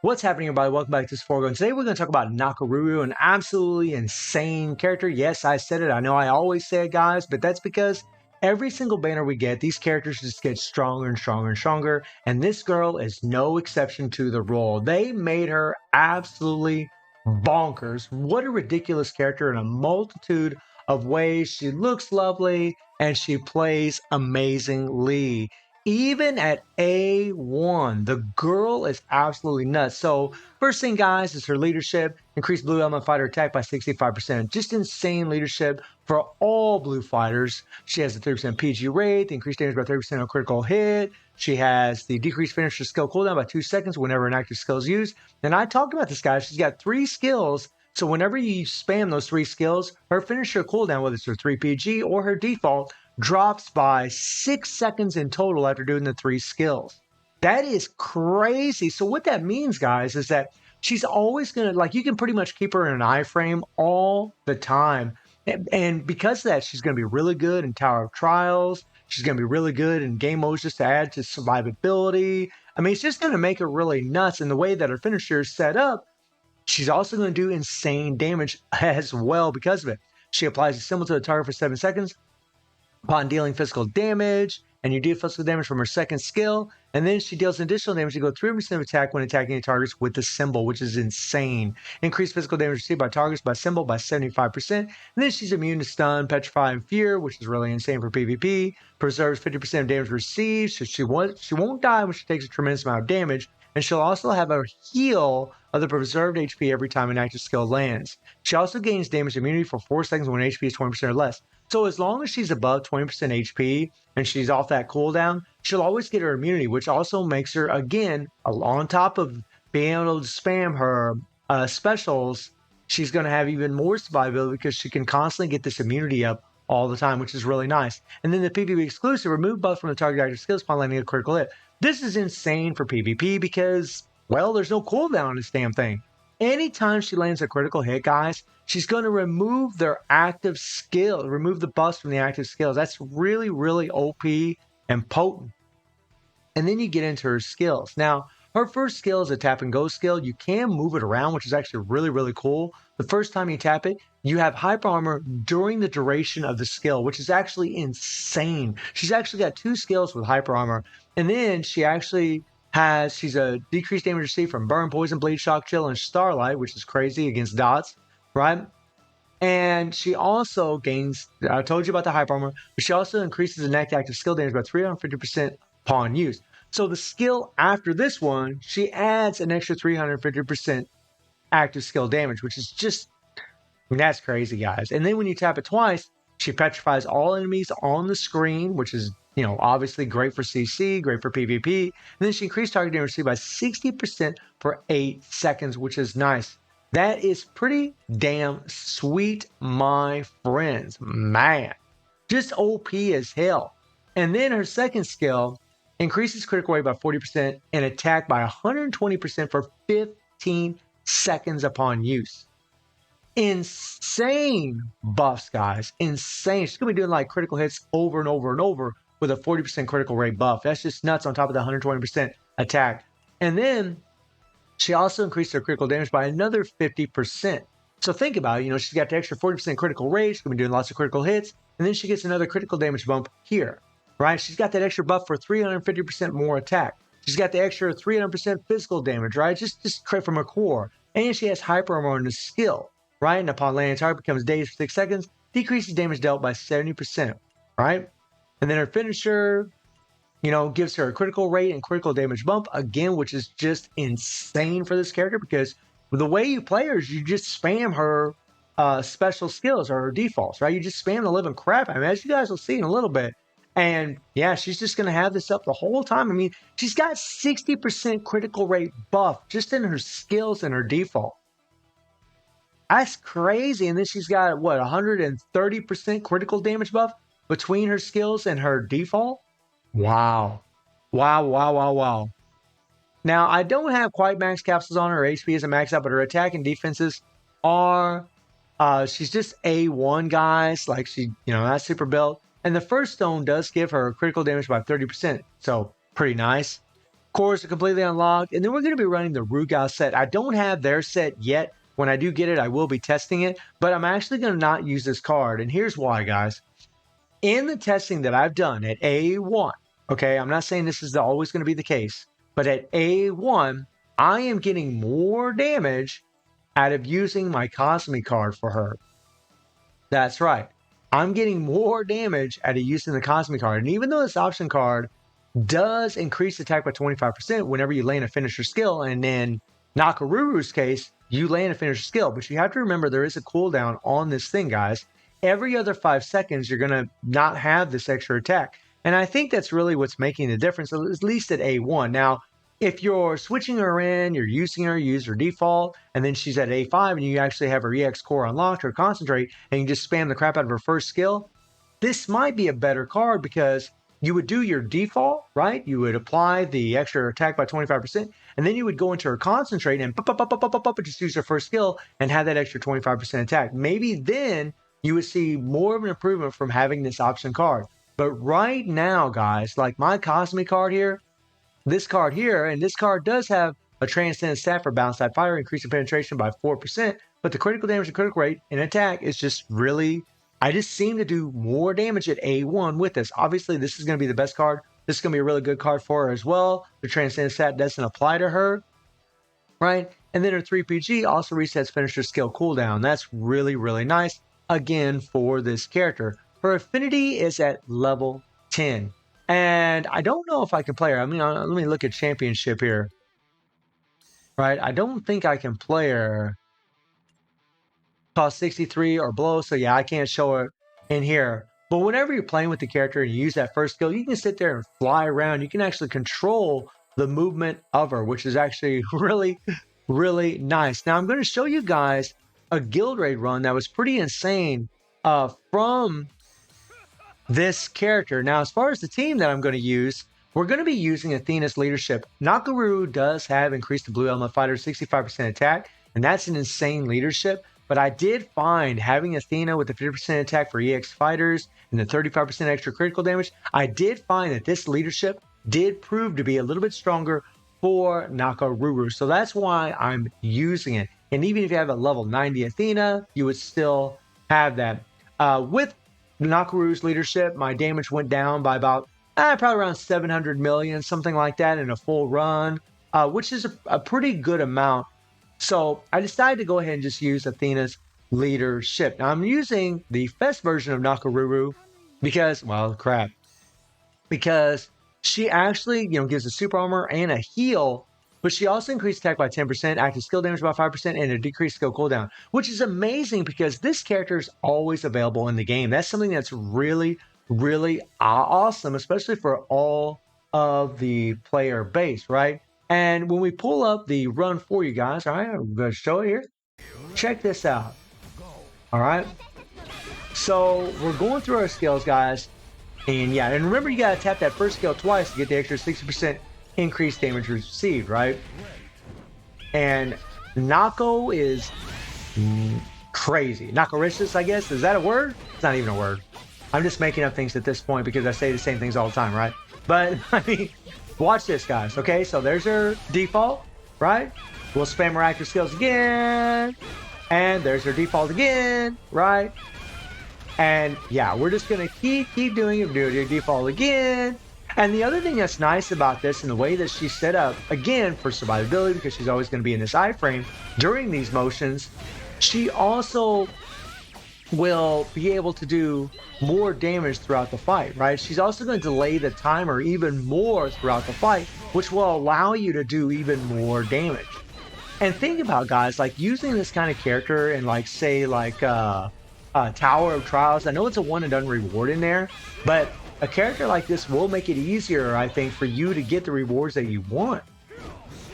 What's happening, everybody? Welcome back to this Forgo. And today we're going to talk about Nakoruru, an absolutely insane character. Yes, I said it. I know I always say it, guys, but that's because every single banner we get, these characters just get stronger and stronger and stronger. And this girl is no exception to the rule. They made her absolutely bonkers. What a ridiculous character in a multitude of ways. She looks lovely and she plays amazingly. Even at A1, the girl is absolutely nuts. So, first thing, guys, is her leadership. Increased blue element fighter attack by 65%. Just insane leadership for all blue fighters. She has a 30% PG rate, the increased damage by 30% on critical hit. She has the decreased finisher skill cooldown by 2 seconds whenever an active skill is used. And I talked about this, guys. She's got 3 skills. So, whenever you spam those 3 skills, her finisher cooldown, whether it's her 3 PG or her default, drops by 6 seconds in total after doing the 3 skills. That is crazy. So what that means, guys, is that she's always going to, like, you can pretty much keep her in an iframe all the time. And because of that, she's going to be really good in Tower of Trials. She's going to be really good in game modes just to add to survivability. I mean, it's just going to make her really nuts. And the way that her finisher is set up, she's also going to do insane damage as well because of it. She applies a symbol to the target for 7 seconds upon dealing physical damage, and you deal physical damage from her second skill, and then she deals additional damage to go 3% of attack when attacking any targets with the symbol, which is insane. Increased physical damage received by targets by symbol by 75%, and then she's immune to stun, petrify, and fear, which is really insane for PvP. Preserves 50% of damage received, so she won't die when she takes a tremendous amount of damage, and she'll also have a heal of the preserved HP every time an active skill lands. She also gains damage immunity for 4 seconds when HP is 20% or less. So as long as she's above 20% HP and she's off that cooldown, she'll always get her immunity, which also makes her, again, on top of being able to spam her specials, she's going to have even more survivability because she can constantly get this immunity up all the time, which is really nice. And then the PvP exclusive, remove buff from the target active skills upon landing a critical hit. This is insane for PvP because, well, there's no cooldown on this damn thing. Anytime she lands a critical hit, guys, she's going to remove their active skill, remove the buffs from the active skills. That's really, really OP and potent. And then you get into her skills. Now, her first skill is a tap and go skill. You can move it around, which is actually really, really cool. The first time you tap it, you have hyper armor during the duration of the skill, which is actually insane. She's actually got 2 skills with hyper armor. And then she's a decreased damage received from burn, poison, bleed, shock, chill, and starlight, which is crazy against dots, right? And she also gains, I told you about the hyper armor, but she also increases the next active skill damage by 350% upon use. So the skill after this one, she adds an extra 350% active skill damage, which is just, I mean, that's crazy, guys. And then when you tap it twice, she petrifies all enemies on the screen, which is, obviously great for CC, great for PvP. And then she increased target damage by 60% for 8 seconds, which is nice. That is pretty damn sweet, my friends. Man, just OP as hell. And then her second skill increases critical rate by 40% and attack by 120% for 15 seconds upon use. Insane buffs, guys. Insane. She's going to be doing like critical hits over and over and over with a 40% critical rate buff. That's just nuts on top of the 120% attack. And then she also increased her critical damage by another 50%. So think about it. She's got the extra 40% critical rate. She's going to be doing lots of critical hits. And then she gets another critical damage bump here, right? She's got that extra buff for 350% more attack. She's got the extra 300% physical damage, right? Just crit from her core. And she has hyper armor in the skill, right? And upon landing, target becomes dazed for 6 seconds, decreases damage dealt by 70%, right? And then her finisher, gives her a critical rate and critical damage bump, again, which is just insane for this character because the way you play her is you just spam her special skills or her defaults, right? You just spam the living crap. I mean, as you guys will see in a little bit. And yeah, she's just going to have this up the whole time. I mean, she's got 60% critical rate buff just in her skills and her default. That's crazy. And then she's got, 130% critical damage buff between her skills and her default? Wow. Wow, wow, wow, wow. Now, I don't have quite max capsules on her. Her HP isn't maxed out, but her attack and defenses are, she's just A1, guys. Like, not super built. And the first stone does give her critical damage by 30%. So, pretty nice. Cores are completely unlocked. And then we're going to be running the Rugal set. I don't have their set yet. When I do get it, I will be testing it. But I'm actually going to not use this card. And here's why, guys. In the testing that I've done at A1, okay, I'm not saying this is always going to be the case, but at A1, I am getting more damage out of using my Cosmic card for her. That's right. I'm getting more damage out of using the Cosmic card. And even though this option card does increase attack by 25% whenever you land a finisher skill, and in Nakoruru's case, you land a finisher skill, but you have to remember there is a cooldown on this thing, guys. Every other 5 seconds, you're going to not have this extra attack. And I think that's really what's making the difference, at least at A1. Now, if you're switching her in, you're using her, you use her default, and then she's at A5 and you actually have her EX core unlocked or concentrate, and you just spam the crap out of her first skill, this might be a better card because you would do your default, right? You would apply the extra attack by 25%, and then you would go into her concentrate and just use her first skill and have that extra 25% attack. Maybe then you would see more of an improvement from having this option card. But right now, guys, like my Cosmic card here, this card here, and this card does have a transcendent stat for bounce type fire, increasing penetration by 4%, but the critical damage and critical rate and attack is just really, I just seem to do more damage at A1 with this. Obviously, this is going to be the best card. This is going to be a really good card for her as well. The transcendent stat doesn't apply to her, right? And then her 3PG also resets finisher skill cooldown. That's really, really nice, again, for this character. Her affinity is at level 10. And I don't know if I can play her. I mean, let me look at championship here. Right? I don't think I can play her. Cost 63 or below. So yeah, I can't show her in here. But whenever you're playing with the character and you use that first skill, you can sit there and fly around. You can actually control the movement of her, which is actually really, really nice. Now I'm going to show you guys a guild raid run that was pretty insane from this character. Now, as far as the team that I'm going to use, we're going to be using Athena's leadership. Nakoruru does have increased the blue element fighter 65% attack, and that's an insane leadership. But I did find having Athena with the 50% attack for EX fighters and the 35% extra critical damage, I did find that this leadership did prove to be a little bit stronger for Nakoruru. So that's why I'm using it. And even if you have a level 90 Athena, you would still have that. With Nakoruru's leadership, my damage went down by about probably around 700 million, something like that in a full run, which is a pretty good amount. So I decided to go ahead and just use Athena's leadership. Now I'm using the Fest version of Nakoruru because, well, crap, because she actually, gives a super armor and a heal, but she also increased attack by 10%, active skill damage by 5%, and a decreased skill cooldown, which is amazing because this character is always available in the game. That's something that's really, really awesome, especially for all of the player base, right? And when we pull up the run for you guys, all right, I'm going to show it here. Check this out. All right. So we're going through our skills, guys. And yeah, and remember, you got to tap that first skill twice to get the extra 60% increased damage received, right? And Nako is crazy. Nakoricious, I guess. Is that a word? It's not even a word. I'm just making up things at this point because I say the same things all the time, right? But, I mean, watch this, guys. Okay, so there's her default, right? We'll spam her active skills again. And there's her default again, right? And yeah, we're just going to keep doing it. Do your default again. And the other thing that's nice about this and the way that she's set up, again, for survivability, because she's always going to be in this iframe during these motions, she also will be able to do more damage throughout the fight, right? She's also going to delay the timer even more throughout the fight, which will allow you to do even more damage. And think about, guys, like using this kind of character in, like, say, like Tower of Trials. I know it's a one and done reward in there, but a character like this will make it easier, I think, for you to get the rewards that you want.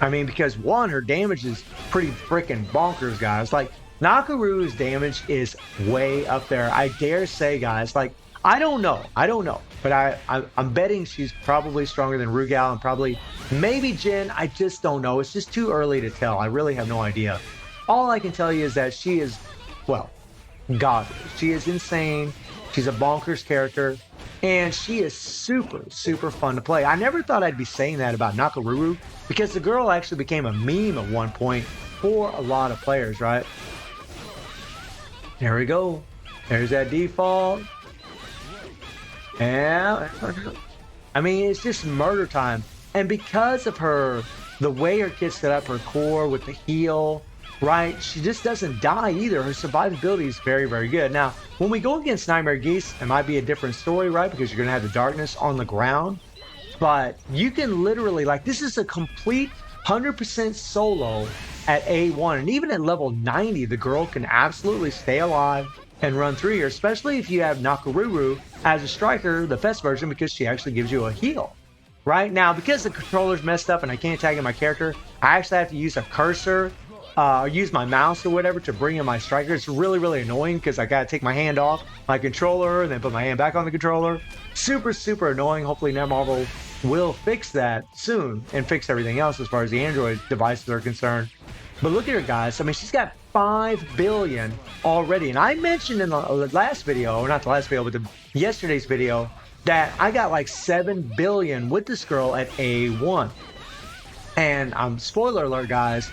I mean, because one, her damage is pretty freaking bonkers, guys. Like, Nakoruru's damage is way up there. I dare say, guys, like, I don't know, but I'm betting she's probably stronger than Rugal and probably maybe Jin. I just don't know. It's just too early to tell. I really have no idea. All I can tell you is that she is, well, godly. She is insane. She's a bonkers character. And she is super, super fun to play. I never thought I'd be saying that about Nakoruru because the girl actually became a meme at one point for a lot of players, right? There we go. There's that default. And I mean, it's just murder time. And because of her, the way her kid set up her core with the heal, right? She just doesn't die either. Her survivability is very, very good. Now, when we go against Nightmare Geese, it might be a different story, right? Because you're going to have the darkness on the ground. But you can literally, like, this is a complete 100% solo at A1. And even at level 90, the girl can absolutely stay alive and run through here, especially if you have Nakoruru as a striker, the Fest version, because she actually gives you a heal. Right now, because the controller's messed up and I can't tag in my character, I actually have to use a cursor or use my mouse or whatever to bring in my striker. It's really, really annoying because I got to take my hand off my controller and then put my hand back on the controller. Super, super annoying. Hopefully Netmarble will fix that soon and fix everything else as far as the Android devices are concerned. But look at her, guys. I mean, she's got 5 billion already. And I mentioned in the last video, or not the last video, but yesterday's video, that I got like 7 billion with this girl at A1. And spoiler alert, guys,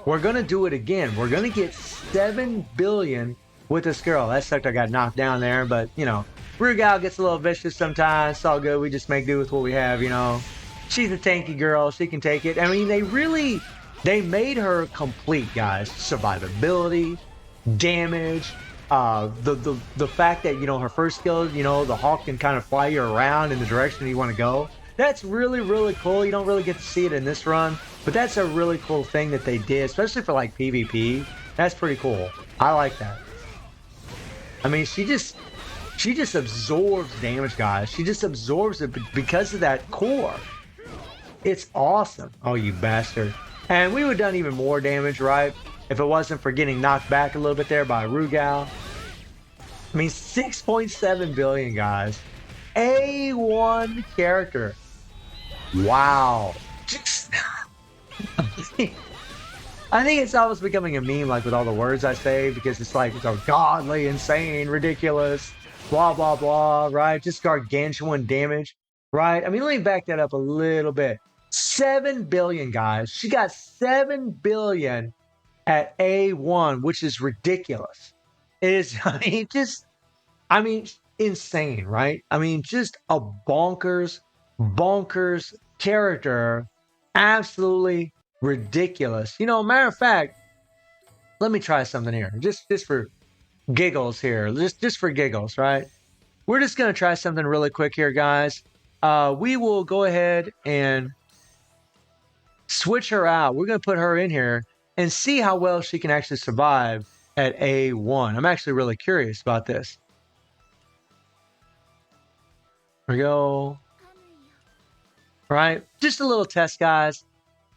we're going to do it again. We're going to get 7 billion with this girl. That sucked. I got knocked down there, but, you know, Rugal gets a little vicious sometimes. It's all good. We just make do with what we have, you know. She's a tanky girl. She can take it. I mean, they made her complete, guys. Survivability, damage, the fact that, you know, her first skill, you know, the hawk can kind of fly you around in the direction you want to go. That's really, really cool. You don't really get to see it in this run, but that's a really cool thing that they did, especially for like PvP. That's pretty cool. I like that. I mean, she just absorbs damage, guys. She just absorbs it because of that core. It's awesome. Oh, you bastard. And we would have done even more damage, right? If it wasn't for getting knocked back a little bit there by Rugal. I mean, 6.7 billion, guys. A1 character. Wow. I think it's almost becoming a meme, like with all the words I say, because it's like, it's godly, insane, ridiculous, blah, blah, blah, right? Just gargantuan damage, right? I mean, let me back that up a little bit. 7 billion, guys. She got 7 billion at A1, which is ridiculous. It is, I mean, insane, right? I mean, just a bonkers character. Absolutely ridiculous. You know, matter of fact, let me try something here. Just for giggles here. Just for giggles, right? We're just going to try something really quick here, guys. We will go ahead and switch her out. We're going to put her in here and see how well she can actually survive at A1. I'm actually really curious about this. Here we go. Right? Just a little test, guys.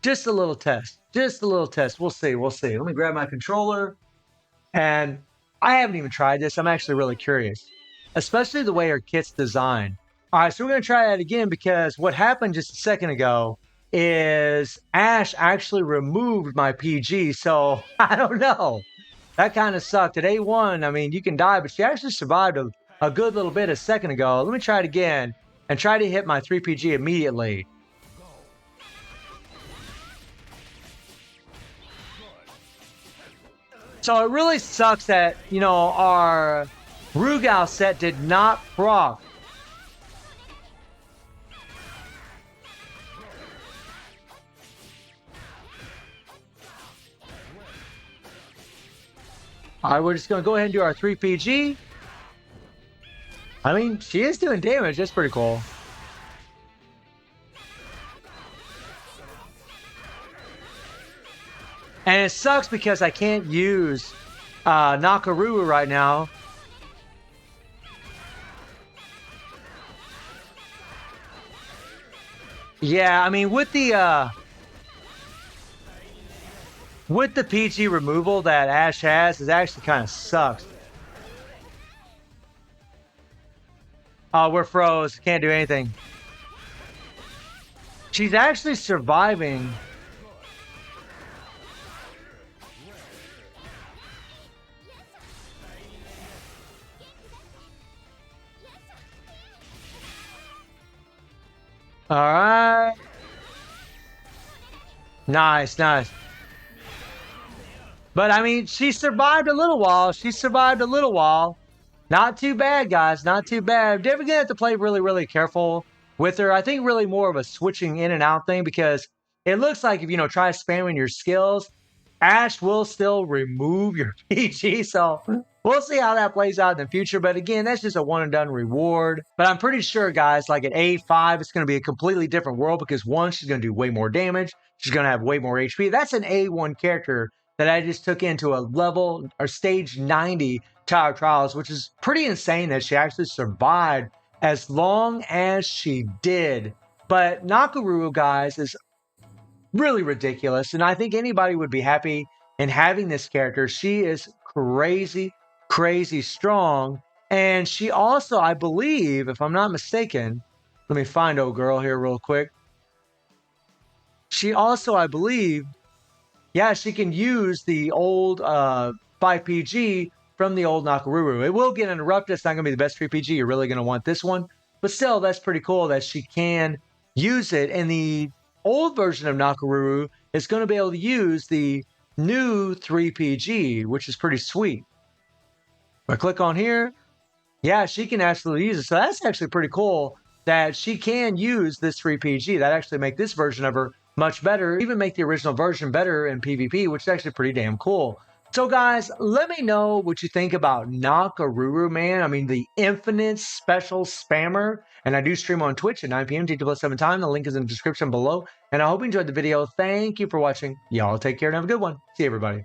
Just a little test. Just a little test. We'll see. We'll see. Let me grab my controller. And I haven't even tried this. I'm actually really curious, especially the way her kit's designed. All right, so we're going to try that again because what happened just a second ago is Ash actually removed my PG. So I don't know. That kind of sucked. At A1, I mean, you can die, but she actually survived a good little bit a second ago. Let me try it again and try to hit my 3 PG immediately. So it really sucks that, you know, our Rugal set did not proc. All right, we're just going to go ahead and do our 3 PG. I mean, she is doing damage. That's pretty cool. And it sucks because I can't use Nakoruru right now. Yeah, I mean, with the PG removal that Ash has, it actually kind of sucks. Oh, we're froze. Can't do anything. She's actually surviving. All right. Nice, nice. But I mean, she survived a little while. She survived a little while. Not too bad, guys. Not too bad. Definitely gonna have to play really, really careful with her. I think really more of a switching in and out thing because it looks like if try spamming your skills, Ash will still remove your PG. So we'll see how that plays out in the future. But again, that's just a one and done reward. But I'm pretty sure, guys, like at A5, it's going to be a completely different world because one, she's going to do way more damage. She's going to have way more HP. That's an A1 character that I just took into a level or stage 90 Tower Trials, which is pretty insane that she actually survived as long as she did. But Nakoruru, guys, is really ridiculous. And I think anybody would be happy in having this character. She is crazy, crazy strong. And she also, I believe, if I'm not mistaken, let me find old girl here real quick. She also, I believe, yeah, she can use the old 5PG from the old Nakoruru. It will get interrupted. It's not going to be the best 3PG. You're really going to want this one. But still, that's pretty cool that she can use it. And the old version of Nakoruru is going to be able to use the new 3PG, which is pretty sweet. If I click on here, yeah, she can actually use it. So that's actually pretty cool that she can use this 3PG. That actually make this version of her much better, even make the original version better in PvP, which is actually pretty damn cool. So guys, let me know what you think about Nakoruru, man. I mean, the infinite special spammer. And I do stream on Twitch at 9 p.m. T+7 time. The link is in the description below. And I hope you enjoyed the video. Thank you for watching. Y'all take care and have a good one. See you, everybody.